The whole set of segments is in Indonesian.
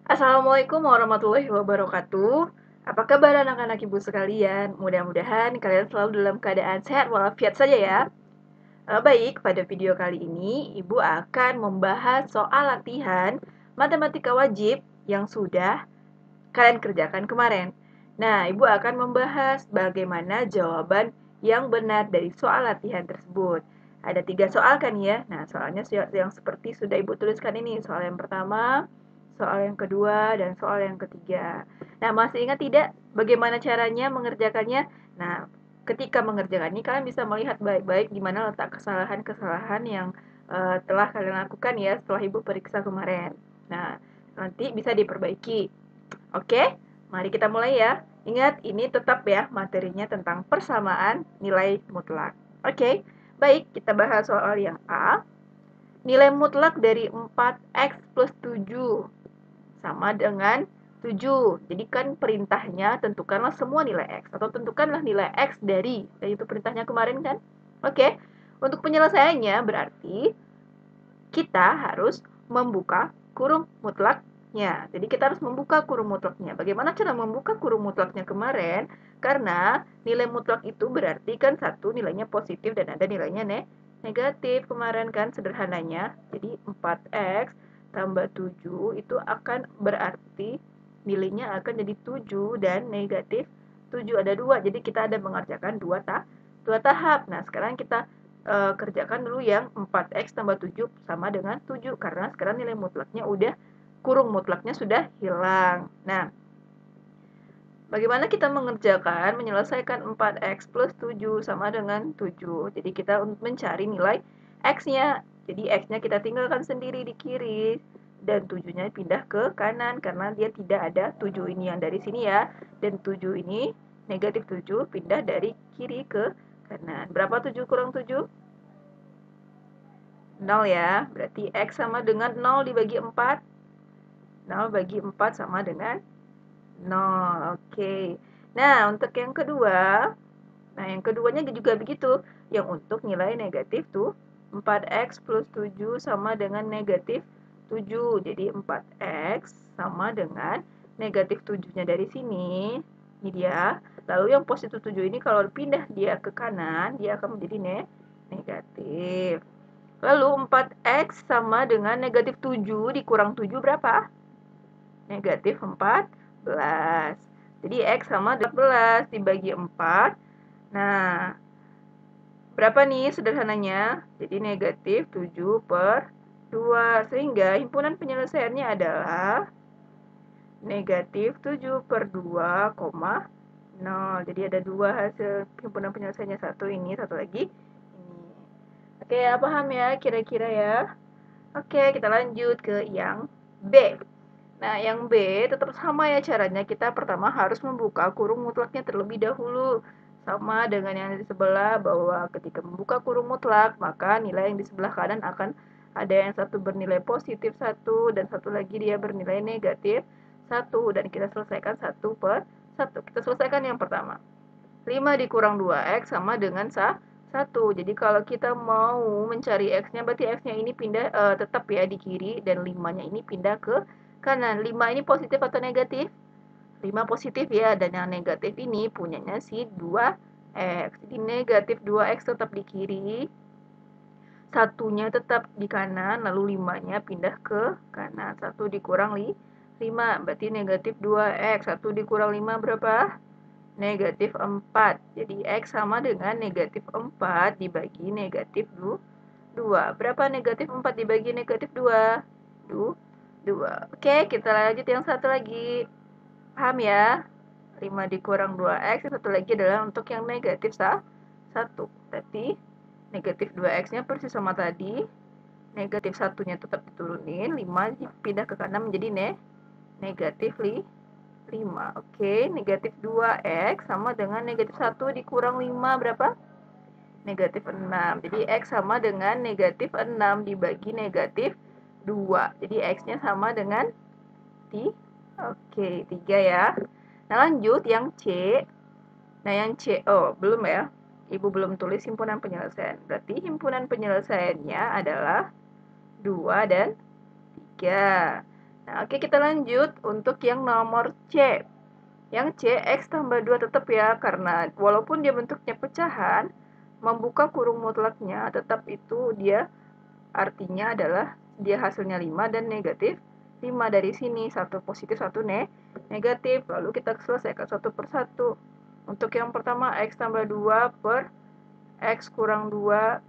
Assalamualaikum warahmatullahi wabarakatuh. Apa kabar anak-anak ibu sekalian? Mudah-mudahan kalian selalu dalam keadaan sehat walafiat saja ya. Baik, pada video kali ini ibu akan membahas soal latihan matematika wajib yang sudah kalian kerjakan kemarin. Nah, ibu akan membahas bagaimana jawaban yang benar dari soal latihan tersebut. Ada 3 soal kan ya? Nah, soalnya yang seperti sudah ibu tuliskan ini. Soal yang pertama, soal yang kedua, dan soal yang ketiga. Nah, masih ingat tidak bagaimana caranya mengerjakannya? Nah, ketika mengerjakan ini kalian bisa melihat baik-baik di mana letak kesalahan-kesalahan yang telah kalian lakukan ya setelah ibu periksa kemarin. Nah, nanti bisa diperbaiki. Oke, mari kita mulai ya. Ingat, ini tetap ya materinya tentang persamaan nilai mutlak. Oke, baik, kita bahas soal yang A. Nilai mutlak dari 4x plus 7 sama dengan 7. Jadi kan perintahnya tentukanlah semua nilai x. Atau tentukanlah nilai x dari. Dan itu perintahnya kemarin kan? Oke, untuk penyelesaiannya berarti kita harus membuka kurung mutlaknya. Jadi kita harus membuka kurung mutlaknya. Bagaimana cara membuka kurung mutlaknya kemarin? Karena nilai mutlak itu berarti kan satu nilainya positif dan ada nilainya negatif kemarin kan sederhananya. Jadi 4x tambah 7 itu akan berarti nilainya akan jadi 7 dan negatif 7 ada 2. Jadi kita ada mengerjakan dua tahap. Nah, sekarang kita kerjakan dulu yang 4x tambah 7 sama dengan 7 karena sekarang nilai mutlaknya udah kurung mutlaknya sudah hilang. Nah, bagaimana kita menyelesaikan 4x plus 7 sama dengan 7. Jadi kita mencari nilai x-nya. Jadi x-nya kita tinggalkan sendiri di kiri dan 7-nya pindah ke kanan karena dia tidak ada 7 ini yang dari sini ya. Dan 7 ini negatif 7 pindah dari kiri ke kanan. Berapa 7 kurang 7? 0 ya, berarti X sama dengan 0 dibagi 4. 0 bagi 4 sama dengan 0, oke. Nah, untuk yang kedua, nah yang keduanya juga begitu. Yang untuk nilai negatif tuh, 4X plus 7 sama dengan negatif 7. Jadi 4X sama dengan negatif 7-nya dari sini. Ini dia. Lalu yang positif 7 ini kalau pindah dia ke kanan, dia akan menjadi negatif. Lalu 4x sama dengan negatif 7 dikurang 7 berapa? Negatif 14. Jadi x sama 14 dibagi 4. Nah, berapa nih sederhananya? Jadi negatif 7 per 2. Sehingga himpunan penyelesaiannya adalah negatif 7 per 2, 0. Jadi ada dua hasil himpunan penyelesaiannya. Satu ini, satu lagi ini. Oke, ya, paham ya kira-kira ya? Oke, kita lanjut ke yang B. Nah, yang B tetap sama ya caranya. Kita pertama harus membuka kurung mutlaknya terlebih dahulu. Sama dengan yang di sebelah, bahwa ketika membuka kurung mutlak, maka nilai yang di sebelah kanan akan ada yang satu bernilai positif 1, dan satu lagi dia bernilai negatif 1. Dan kita selesaikan satu per satu. Kita selesaikan yang pertama. 5 dikurang 2x sama dengan 1. Jadi kalau kita mau mencari x-nya, berarti x-nya ini pindah tetap ya di kiri, dan 5-nya ini pindah ke kanan. 5 ini positif atau negatif? 5 positif ya, dan yang negatif ini punyanya si 2x. Jadi negatif 2x tetap di kiri, satunya tetap di kanan, lalu 5-nya pindah ke kanan. 1 dikurang 5, berarti negatif 2x. 1 dikurang 5 berapa? Negatif 4. Jadi X sama dengan negatif 4 dibagi negatif 2. Berapa negatif 4 dibagi negatif 2? 2. Oke, kita lanjut yang satu lagi. Paham ya? 5 dikurang 2X. Satu lagi adalah untuk yang negatif 1. Berarti negatif 2X-nya persis sama tadi. Negatif 1-nya tetap diturunin. 5 pindah ke kanan menjadi negatif 5. Oke, negatif 2x sama dengan negatif 1 dikurang 5 berapa? Negatif 6. Jadi x sama dengan negatif 6 dibagi negatif 2. Jadi x-nya sama dengan Oke, 3 ya. Nah, lanjut yang C. Nah, yang C, belum ya. Ibu belum tulis himpunan penyelesaian. Berarti himpunan penyelesaiannya adalah 2 dan 3. Nah, oke, kita lanjut untuk yang nomor C. Yang C, X tambah 2 tetap ya, karena walaupun dia bentuknya pecahan, membuka kurung mutlaknya, tetap itu dia artinya adalah dia hasilnya 5 dan negatif 5 dari sini. Satu positif, satu negatif. Lalu kita selesaikan satu per satu. Untuk yang pertama, X tambah 2 per X kurang 2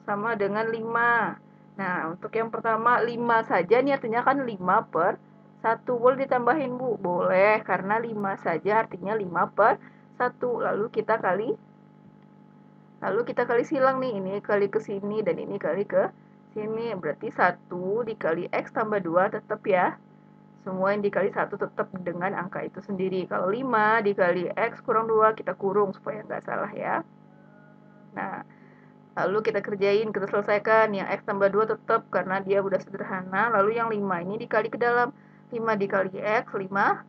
sama dengan 5. Nah, untuk yang pertama 5 saja, ini artinya kan 5 per 1. Boleh ditambahin, Bu? Boleh, karena 5 saja artinya 5 per 1. Lalu kita kali silang nih, ini kali ke sini dan ini kali ke sini. Berarti 1 dikali X tambah 2 tetap ya. Semua yang dikali 1 tetap dengan angka itu sendiri. Kalau 5 dikali X kurang 2, kita kurung supaya nggak salah ya. Nah, lalu kita kerjain, kita selesaikan. Yang X tambah 2 tetap karena dia udah sederhana. Lalu yang 5 ini dikali ke dalam. 5 dikali X, 5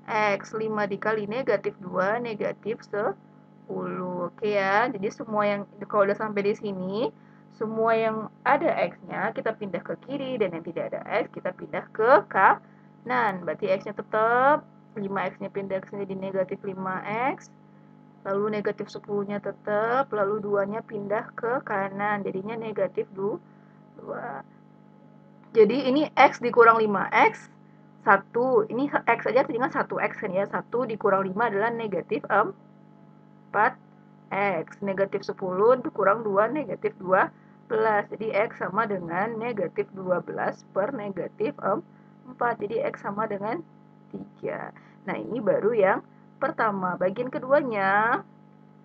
X. 5 dikali negatif 2, negatif 10. Oke ya, jadi semua yang, kalau udah sampai di sini, semua yang ada X-nya kita pindah ke kiri, dan yang tidak ada X kita pindah ke kanan. Berarti X-nya tetap, 5X-nya pindah ke sini di negatif 5X. Lalu negatif 10-nya tetap, lalu 2-nya pindah ke kanan, jadinya negatif 2. Jadi ini X dikurang 5X, 1, ini X saja tinggal 1X kan ya, 1 dikurang 5 adalah negatif 4X, negatif 10 dikurang 2, negatif 12, jadi X sama dengan negatif 12 per negatif 4, jadi X sama dengan 3. Nah, ini baru yang pertama. Bagian keduanya,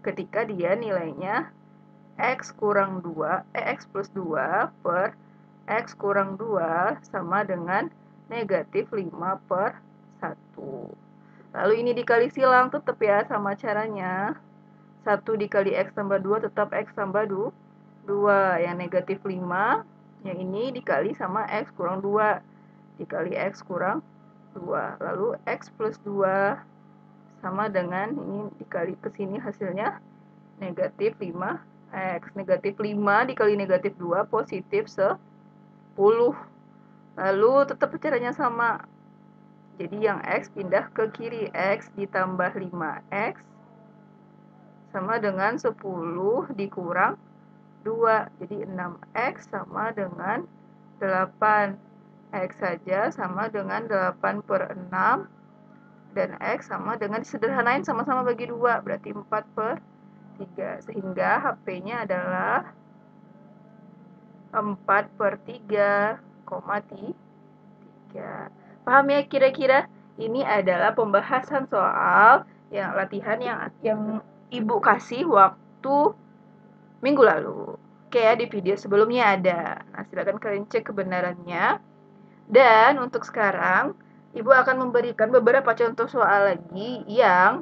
ketika dia nilainya X kurang 2, X plus 2 per X kurang 2 sama dengan negatif 5 per 1. Lalu ini dikali silang, tetap ya sama caranya. 1 dikali X tambah 2 tetap X tambah 2. Yang negatif 5, yang ini dikali sama X kurang 2. Dikali X kurang 2. Lalu X plus 2 sama dengan, ini dikali ke sini hasilnya negatif 5X. Negatif 5 dikali negatif 2, positif 10. Lalu tetap caranya sama. Jadi yang X pindah ke kiri. X ditambah 5X sama dengan 10 dikurang 2. Jadi 6X sama dengan 8. X saja sama dengan 8 per 6. Dan X sama dengan, sederhanain sama-sama bagi 2. Berarti 4 per 3. Sehingga HP-nya adalah 4 per 3, 3. Paham ya kira-kira? Ini adalah pembahasan soal yang latihan yang Ibu kasih waktu minggu lalu. Oke ya, di video sebelumnya ada. Nah, silakan kalian cek kebenarannya. Dan untuk sekarang, Ibu akan memberikan beberapa contoh soal lagi yang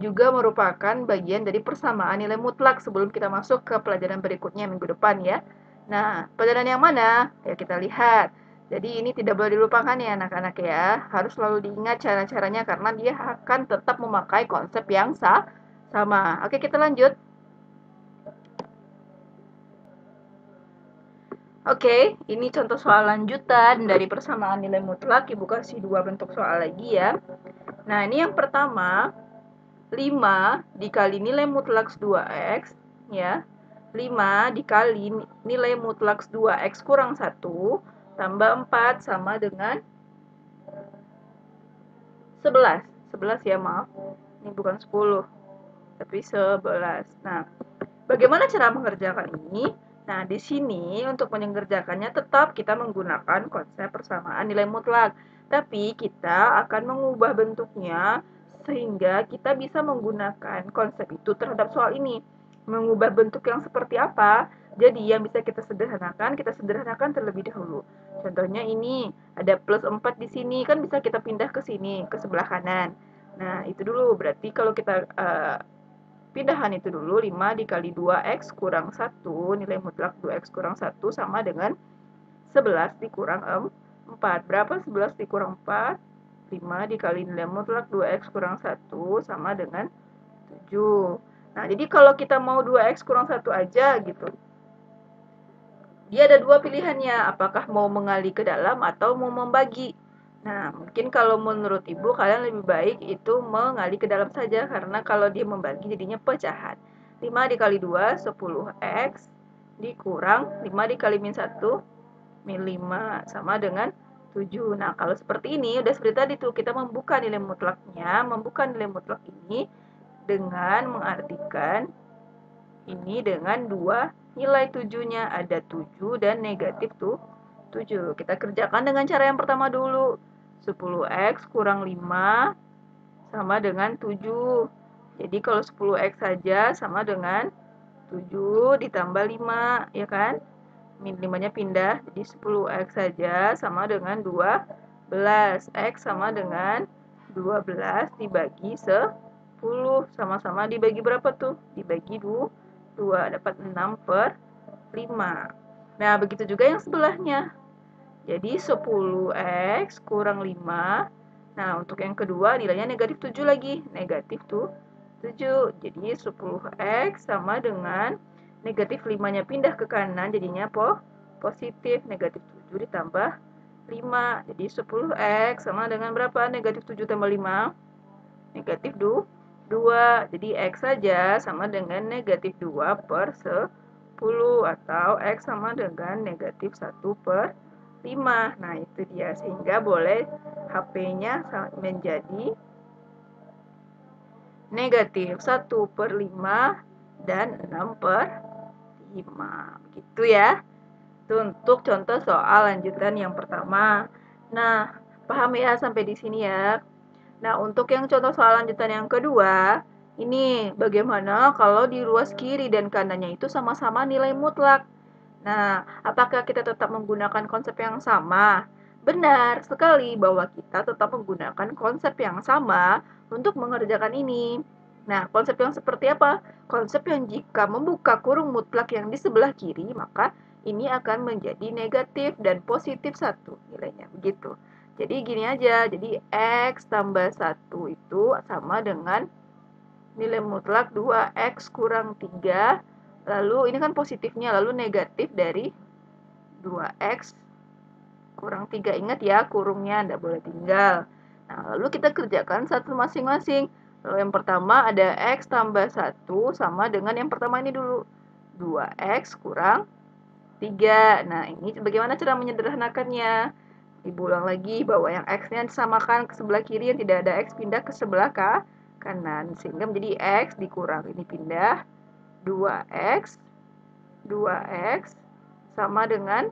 juga merupakan bagian dari persamaan nilai mutlak sebelum kita masuk ke pelajaran berikutnya minggu depan ya. Nah, pelajaran yang mana? Ya, kita lihat. Jadi ini tidak boleh dilupakan ya anak-anak ya. Harus selalu diingat cara-caranya karena dia akan tetap memakai konsep yang sama. Oke, kita lanjut. Oke, ini contoh soal lanjutan dari persamaan nilai mutlak. Ibu kasih 2 bentuk soal lagi ya. Nah, ini yang pertama, 5 dikali nilai mutlak 2X, ya. 5 dikali nilai mutlak 2X kurang 1, tambah 4 sama dengan 11. 11 ya, maaf. Ini bukan 10, tapi 11. Nah, bagaimana cara mengerjakan ini? Nah, di sini untuk mengerjakannya tetap kita menggunakan konsep persamaan nilai mutlak. Tapi kita akan mengubah bentuknya sehingga kita bisa menggunakan konsep itu terhadap soal ini. Mengubah bentuk yang seperti apa? Jadi yang bisa kita sederhanakan terlebih dahulu. Contohnya ini, ada plus 4 di sini, kan bisa kita pindah ke sini, ke sebelah kanan. Nah, itu dulu. Berarti kalau kita pindahan itu dulu, 5 dikali 2X kurang 1, nilai mutlak 2X kurang 1 sama dengan 11 dikurang 4. Berapa 11 dikurang 4? 5 dikali nilai mutlak 2X kurang 1 sama dengan 7. Nah, jadi kalau kita mau 2X kurang 1 aja gitu, dia ada 2 pilihannya, apakah mau mengali ke dalam atau mau membagi. Nah, mungkin kalau menurut Ibu kalian lebih baik itu mengalih ke dalam saja, karena kalau dia membagi jadinya pecahan. 5 dikali 2, 10x, dikurang 5 dikali min 1, min 5, sama dengan 7. Nah, kalau seperti ini, udah seperti tadi tuh, kita membuka nilai mutlaknya, membuka nilai mutlak ini dengan mengartikan ini dengan dua nilai 7-nya, ada 7 dan negatif tuh 7. Kita kerjakan dengan cara yang pertama dulu. 10x kurang 5 sama dengan 7. Jadi kalau 10x saja sama dengan 7 ditambah 5, ya kan? Min 5-nya pindah, jadi 10x saja sama dengan 12. X sama dengan 12 dibagi 10. Sama-sama dibagi berapa tuh? Dibagi 2, dapat 6/5. Nah, begitu juga yang sebelahnya. Jadi 10x kurang 5. Nah, untuk yang kedua nilainya negatif 7 lagi. Negatif tuh 7. Jadi 10x sama dengan negatif 5-nya pindah ke kanan, jadinya positif. Negatif 7 ditambah 5. Jadi 10x sama dengan berapa? Negatif 7 tambah 5. Negatif 2. Jadi x saja sama dengan negatif 2/10. Atau x sama dengan negatif 1/5. Nah, itu dia. Sehingga boleh HP-nya menjadi negatif 1/5 dan 6/5. Gitu ya. Itu untuk contoh soal lanjutan yang pertama. Nah, paham ya sampai di sini ya. Nah, untuk yang contoh soal lanjutan yang kedua, ini bagaimana kalau di ruas kiri dan kanannya itu sama-sama nilai mutlak. Nah, apakah kita tetap menggunakan konsep yang sama? Benar sekali bahwa kita tetap menggunakan konsep yang sama untuk mengerjakan ini. Nah, konsep yang seperti apa? Konsep yang jika membuka kurung mutlak yang di sebelah kiri, maka ini akan menjadi negatif dan positif 1 nilainya. Begitu. Jadi gini aja, jadi X tambah 1 itu sama dengan nilai mutlak 2X kurang 3. Lalu ini kan positifnya, lalu negatif dari 2X kurang 3. Ingat ya, kurungnya tidak boleh tinggal. Nah, lalu kita kerjakan satu masing-masing. Lalu yang pertama ada X tambah 1 sama dengan yang pertama ini dulu. 2X kurang 3. Nah, ini bagaimana cara menyederhanakannya? Diulang lagi bahwa yang X-nya disamakan ke sebelah kiri, yang tidak ada X pindah ke sebelah kanan. Sehingga menjadi X dikurang ini pindah 2X sama dengan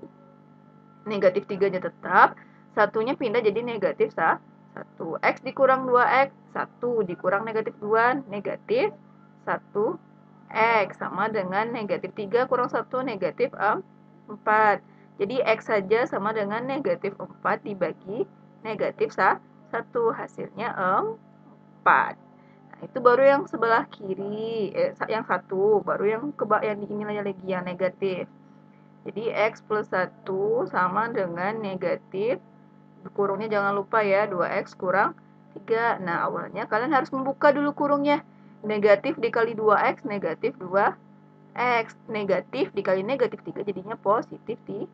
negatif 3-nya tetap, satunya pindah jadi negatif 1. X dikurang 2X, 1 dikurang negatif 2, negatif 1X sama dengan negatif 3 kurang 1, negatif 4. Jadi X saja sama dengan negatif 4 dibagi negatif 1, hasilnya 4. Nah, itu baru yang sebelah kiri, yang satu, baru yang yang ini lagi yang negatif. Jadi X plus 1 sama dengan negatif, kurungnya jangan lupa ya, 2X kurang 3. Nah, awalnya kalian harus membuka dulu kurungnya. Negatif dikali 2X, negatif 2X. Negatif dikali negatif 3 jadinya positif 3.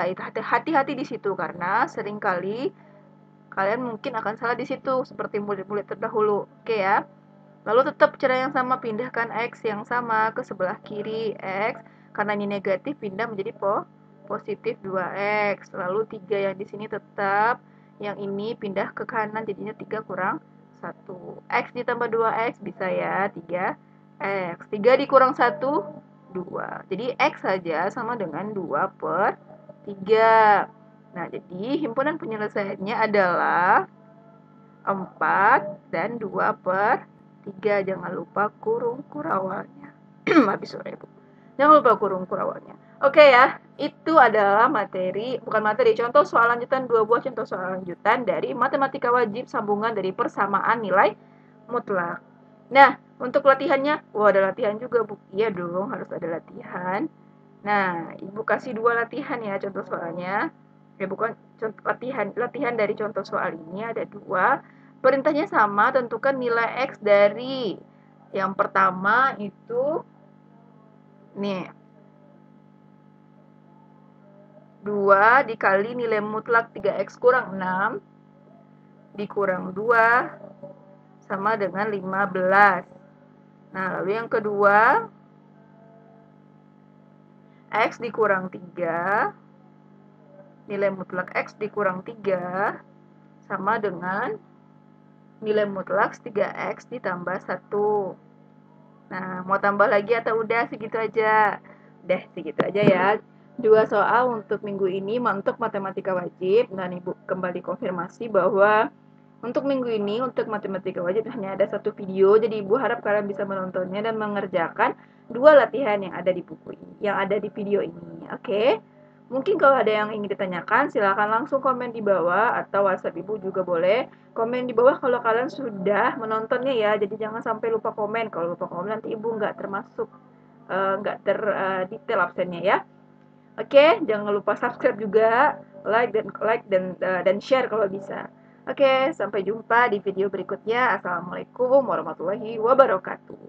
Itu hati-hati di situ karena seringkali kalian mungkin akan salah di situ seperti murid-murid terdahulu. Oke ya. Lalu tetap cara yang sama, pindahkan X yang sama ke sebelah kiri. X karena ini negatif pindah menjadi positif 2X. Lalu 3 yang di sini tetap, yang ini pindah ke kanan jadinya 3 kurang 1. X ditambah 2X bisa ya, 3X. 3 dikurang 1, 2. Jadi X saja sama dengan 2/3. Nah, jadi himpunan penyelesaiannya adalah 4 dan 2/3. Jangan lupa kurung kurawalnya. Habis sore, Bu. Jangan lupa kurung kurawalnya. Oke ya, itu adalah bukan materi, contoh soal lanjutan, 2 buah contoh soal lanjutan dari matematika wajib sambungan dari persamaan nilai mutlak. Nah, untuk latihannya, ada latihan juga, Bu. Iya dong, harus ada latihan. Nah, Ibu kasih 2 latihan ya contoh soalnya. Bukan latihan dari contoh soal ini ada 2. Perintahnya sama, tentukan nilai X dari yang pertama itu nih 2 dikali nilai mutlak 3X kurang 6 dikurang 2 sama dengan 15. Nah, lalu yang kedua, X dikurang 3, nilai mutlak X dikurang 3, sama dengan nilai mutlak 3X ditambah 1. Nah, mau tambah lagi atau udah segitu aja? Udah segitu aja ya. 2 soal untuk minggu ini untuk matematika wajib. Dan Ibu kembali konfirmasi bahwa untuk minggu ini, untuk matematika wajib hanya ada 1 video, jadi Ibu harap kalian bisa menontonnya dan mengerjakan 2 latihan yang ada di buku ini, yang ada di video ini, oke? Mungkin kalau ada yang ingin ditanyakan, silakan langsung komen di bawah, atau WhatsApp Ibu juga boleh. Komen di bawah kalau kalian sudah menontonnya ya, jadi jangan sampai lupa komen. Kalau lupa komen nanti Ibu nggak termasuk, nggak terdetail absennya ya. Oke, jangan lupa subscribe juga, like dan share kalau bisa. Oke, sampai jumpa di video berikutnya. Assalamualaikum warahmatullahi wabarakatuh.